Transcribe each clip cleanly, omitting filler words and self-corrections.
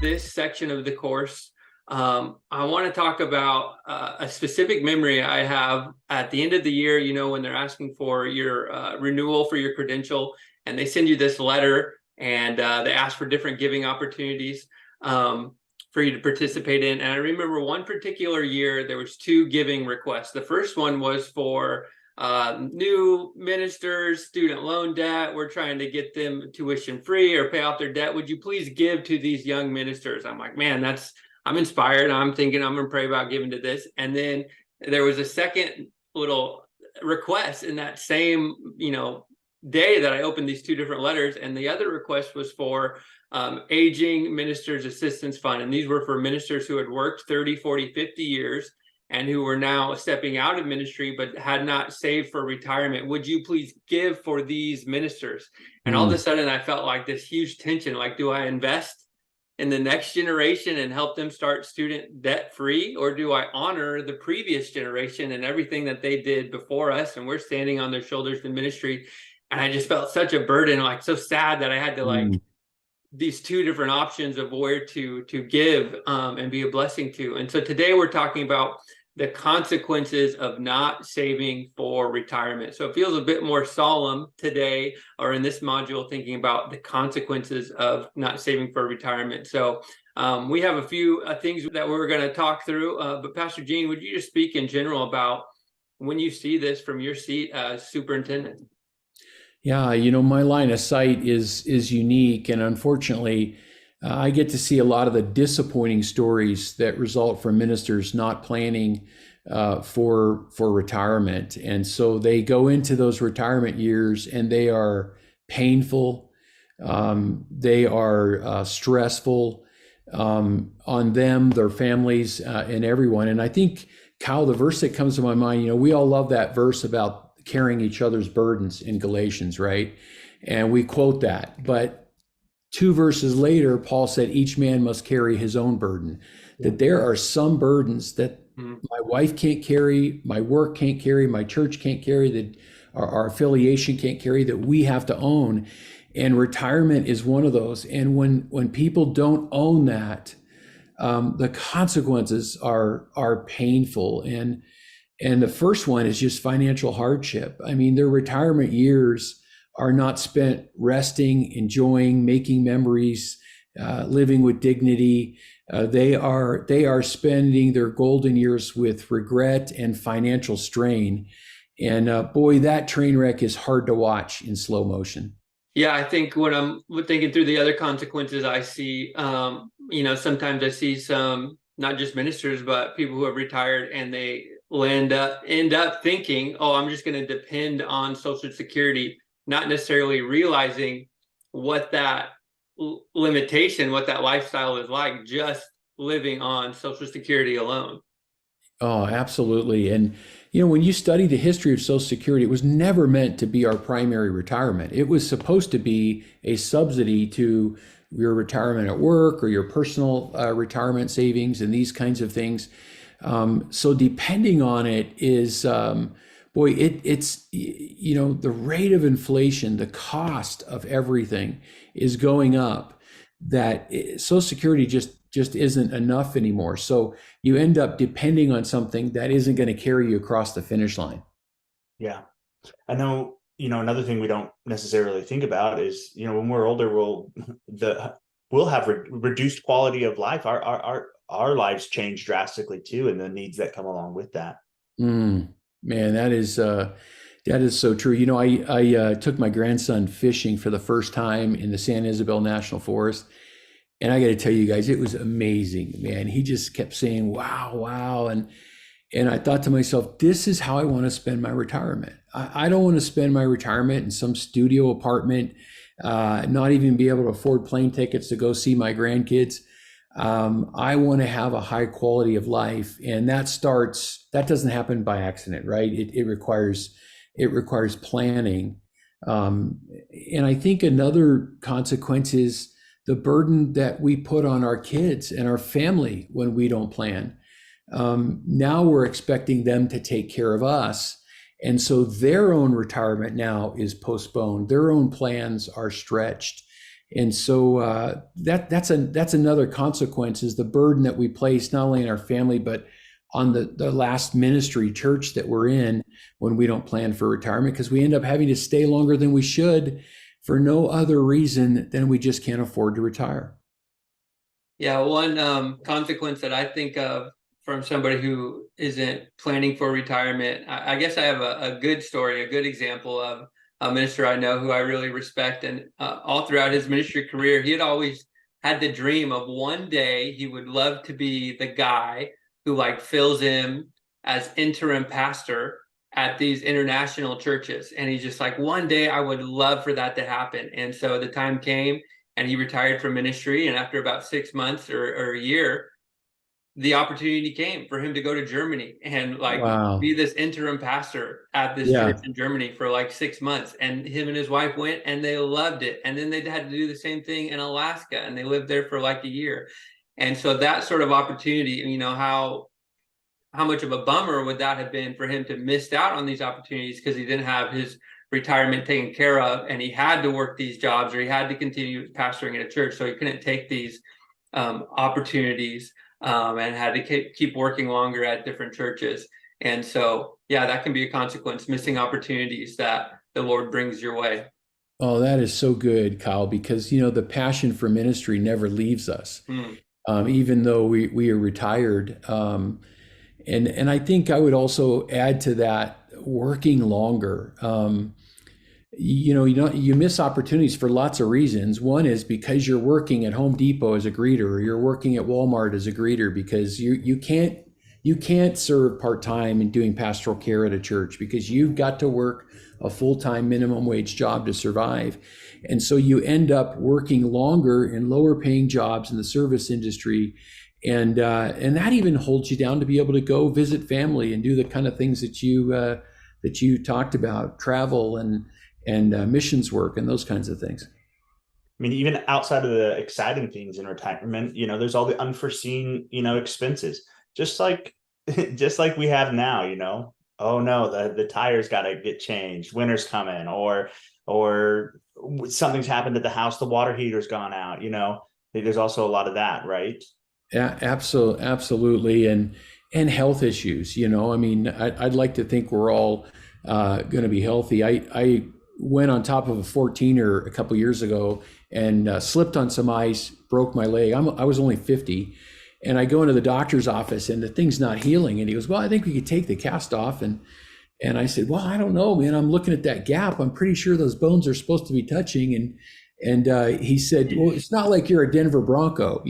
this section of the course, I want to talk about a specific memory I have at the end of the year, when they're asking for your renewal for your credential, and they send you this letter, and they ask for different giving opportunities for you to participate in. And I remember one particular year, there was two giving requests. The first one was for new ministers, student loan debt. We're trying to get them tuition free or pay off their debt. Would you please give to these young ministers? I'm like, man, I'm inspired. I'm thinking I'm going to pray about giving to this. And then there was a second little request in that same, day that I opened these two different letters. And the other request was for Aging Ministers Assistance Fund. And these were for ministers who had worked 30, 40, 50 years and who were now stepping out of ministry but had not saved for retirement. Would you please give for these ministers? And all of a sudden I felt like this huge tension, like, do I invest in the next generation and help them start student debt free, or do I honor the previous generation and everything that they did before us, and we're standing on their shoulders in ministry? And I just felt such a burden, like so sad that I had to these two different options of where to give and be a blessing to. And so today we're talking about the consequences of not saving for retirement. So it feels a bit more solemn today, or in this module, thinking about the consequences of not saving for retirement. So we have a few things that we're going to talk through. But Pastor Gene, would you just speak in general about when you see this from your seat as superintendent? Yeah, my line of sight is unique, and unfortunately, I get to see a lot of the disappointing stories that result from ministers not planning for retirement, and so they go into those retirement years, and they are painful, they are stressful on them, their families, and everyone. And I think, Kyle, the verse that comes to my mind, we all love that verse about carrying each other's burdens in Galatians, right? And we quote that. But two verses later, Paul said, each man must carry his own burden. That there are some burdens that my wife can't carry, my work can't carry, my church can't carry, that our affiliation can't carry, that we have to own. And retirement is one of those. And when people don't own that, the consequences are painful. And the first one is just financial hardship. I mean, their retirement years are not spent resting, enjoying, making memories, living with dignity. They are spending their golden years with regret and financial strain. And boy, that train wreck is hard to watch in slow motion. Yeah, I think when I'm thinking through the other consequences I see, sometimes I see some, not just ministers, but people who have retired, and they end up thinking, oh, I'm just going to depend on Social Security, not necessarily realizing what that limitation, what that lifestyle is like, just living on Social Security alone. Oh, absolutely. And, when you study the history of Social Security, it was never meant to be our primary retirement. It was supposed to be a subsidy to your retirement at work or your personal retirement savings and these kinds of things. So depending on it is, it's the rate of inflation, the cost of everything is going up, that Social Security just isn't enough anymore. So you end up depending on something that isn't going to carry you across the finish line. Yeah. I know, another thing we don't necessarily think about is, when we're older, we'll have reduced quality of life. Our lives change drastically too, and the needs that come along with that. Man, that is so true. I took my grandson fishing for the first time in the San Isabel National Forest, and I got to tell you guys, it was amazing, man. He just kept saying, "Wow, wow," and I thought to myself, this is how I want to spend my retirement. I don't want to spend my retirement in some studio apartment, not even be able to afford plane tickets to go see my grandkids. I want to have a high quality of life, and that doesn't happen by accident, right? It requires planning. And I think another consequence is the burden that we put on our kids and our family when we don't plan. Now we're expecting them to take care of us. And so their own retirement now is postponed. Their own plans are stretched. And so that's another consequence, is the burden that we place not only in our family but on the last ministry church that we're in when we don't plan for retirement, because we end up having to stay longer than we should for no other reason than we just can't afford to retire. Yeah, one consequence that I think of from somebody who isn't planning for retirement, I guess I have a good story, a good example of a minister I know who I really respect. And all throughout his ministry career, he had always had the dream of one day he would love to be the guy who like fills in as interim pastor at these international churches. And he's just like, one day I would love for that to happen. And so the time came and he retired from ministry. And after about 6 months or a year, the opportunity came for him to go to Germany and like Wow. be this interim pastor at this Yeah. church in Germany for like 6 months. And him and his wife went and they loved it. And then they had to do the same thing in Alaska and they lived there for like a year. And so that sort of opportunity, you know, how much of a bummer would that have been for him to miss out on these opportunities because he didn't have his retirement taken care of and he had to work these jobs or he had to continue pastoring in a church, so he couldn't take these opportunities and had to keep working longer at different churches. And so, yeah, that can be a consequence, missing opportunities that the Lord brings your way. Oh, that is so good, Kyle, because the passion for ministry never leaves us, even though we are retired. And I think I would also add to that, working longer. You miss opportunities for lots of reasons. One is because you're working at Home Depot as a greeter, or you're working at Walmart as a greeter, because you can't serve part-time in doing pastoral care at a church because you've got to work a full-time minimum wage job to survive. And so you end up working longer in lower paying jobs in the service industry. And that even holds you down to be able to go visit family and do the kind of things that you talked about, travel and missions work and those kinds of things. I mean, even outside of the exciting things in retirement, there's all the unforeseen, expenses, just like we have now. Oh no, the tires got to get changed, winter's coming, or something's happened at the house, the water heater's gone out. There's also a lot of that, right? Yeah, absolutely. And health issues, I mean, I'd like to think we're all going to be healthy. I went on top of a 14er a couple years ago and slipped on some ice, broke my leg. I was only 50. And I go into the doctor's office and the thing's not healing. And he goes, well, I think we could take the cast off. And I said, well, I don't know, man. I'm looking at that gap. I'm pretty sure those bones are supposed to be touching. And he said, well, it's not like you're a Denver Bronco,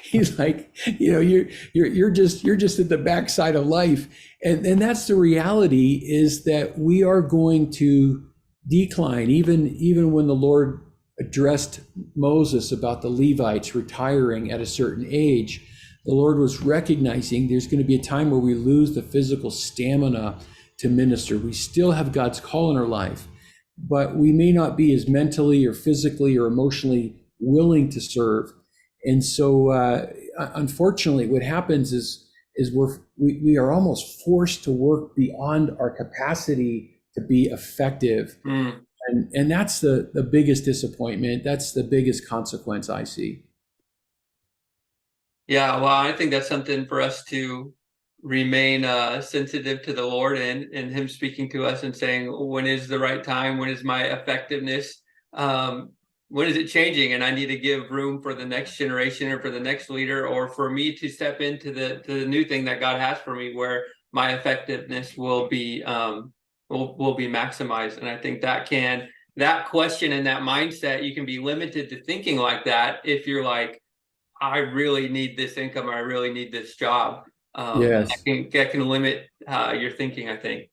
He's like, you're just at the backside of life. And that's the reality, is that we are going to decline. Even when the Lord addressed Moses about the Levites retiring at a certain age, the Lord was recognizing there's going to be a time where we lose the physical stamina to minister. We still have God's call in our life, but we may not be as mentally or physically or emotionally willing to serve. And so, unfortunately, what happens is we are almost forced to work beyond our capacity to be effective. And that's the biggest disappointment. That's the biggest consequence I see. Yeah, well, I think that's something for us to remain sensitive to the Lord and Him speaking to us and saying, when is the right time? When is my effectiveness? When is it changing? And I need to give room for the next generation or for the next leader, or for me to step into the new thing that God has for me, where my effectiveness will be maximized. And I think that question and that mindset, you can be limited to thinking like that if you're like, I really need this income, or I really need this job. Yes. That can limit your thinking, I think.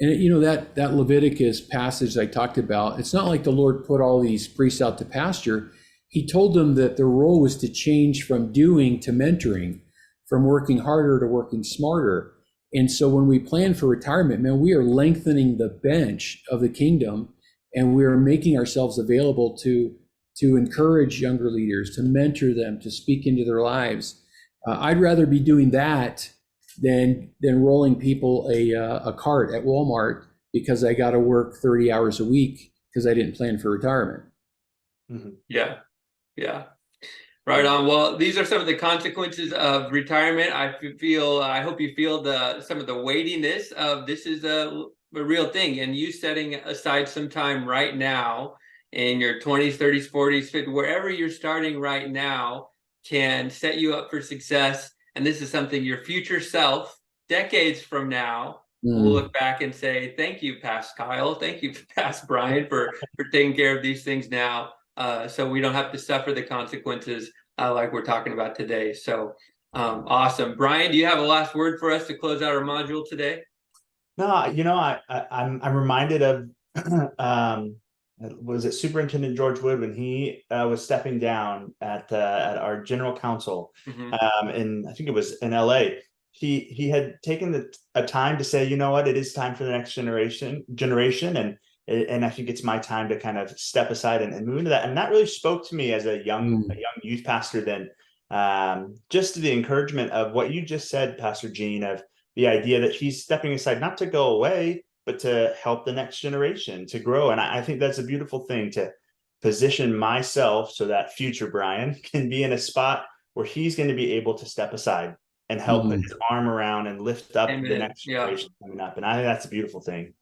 And that Leviticus passage I talked about, it's not like the Lord put all these priests out to pasture. He told them that their role was to change from doing to mentoring, from working harder to working smarter. And so when we plan for retirement, man, we are lengthening the bench of the kingdom, and we are making ourselves available to encourage younger leaders, to mentor them, to speak into their lives. I'd rather be doing that than rolling people a cart at Walmart because I got to work 30 hours a week because I didn't plan for retirement. Mhm. Yeah. Yeah. Right on. Well, these are some of the consequences of retirement. I hope you feel some of the weightiness of this is a real thing, and you setting aside some time right now in your 20s, 30s, 40s, 50s, wherever you're starting right now can set you up for success. And this is something your future self, decades from now, will Mm. look back and say, "Thank you, past Kyle. Thank you, past Brian, for taking care of these things now." So we don't have to suffer the consequences like we're talking about today. So awesome. Brian, do you have a last word for us to close out our module today? No, I'm reminded of was it Superintendent George Wood when he was stepping down at our general council, Mm-hmm. and I think it was in LA. He had taken a time to say, you know what, it is time for the next generation, and I think it's my time to kind of step aside and move into that. And that really spoke to me as a young youth pastor then. Just the encouragement of what you just said, Pastor Gene, of the idea that he's stepping aside not to go away, but to help the next generation to grow. And I think that's a beautiful thing, to position myself so that future Brian can be in a spot where he's going to be able to step aside and help put his arm around and lift up the Amen. next Yeah. generation coming up. And I think that's a beautiful thing.